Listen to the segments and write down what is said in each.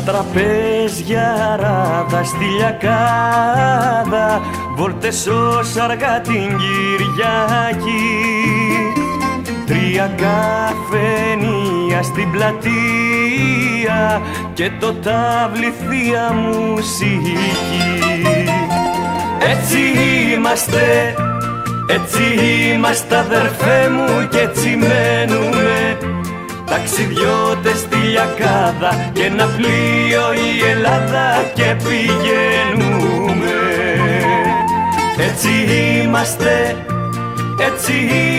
τραπέζια ράδα στη Λιακάδα, βόλτες ως αργά την Κυριακή. 3 καφενεία στην πλατεία και το τάβλη θεία μουσική. Έτσι είμαστε, έτσι είμαστε αδερφέ μου κι έτσι μένουμε, ταξιδιώτες στη Λιακάδα και ένα πλοίο η Ελλάδα και πηγαίνουμε. Έτσι είμαστε, έτσι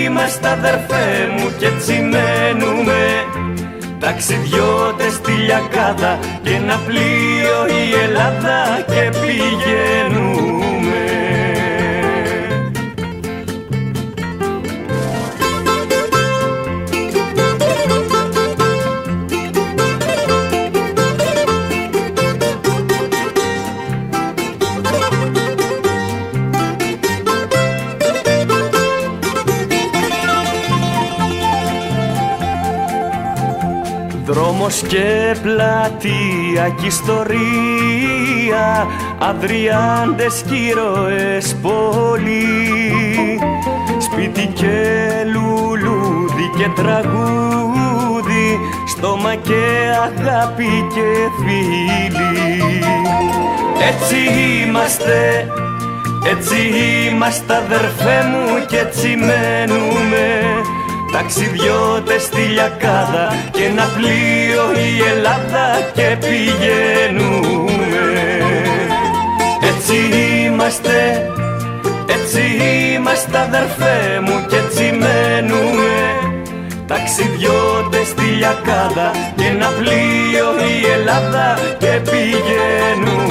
είμαστε αδερφέ μου κι έτσι μένουμε, ταξιδιώτες στη Λιακάδα και ένα πλοίο η Ελλάδα και πηγαίνουμε. Δρόμος και πλατεία κι ιστορία, αδριάντες κι ήρωες πόλη, σπίτι και λουλούδι και τραγούδι, στόμα και αγάπη και φίλοι. Έτσι είμαστε, έτσι είμαστε αδερφέ μου κι έτσι μένουμε, ταξιδιώτες στη Λιακάδα και ένα πλοίο η Ελλάδα και πηγαίνουμε. Έτσι είμαστε, έτσι είμαστε αδερφέ μου κι έτσι μένουμε, ταξιδιώτες στη Λιακάδα και ένα πλοίο η Ελλάδα και πηγαίνουμε.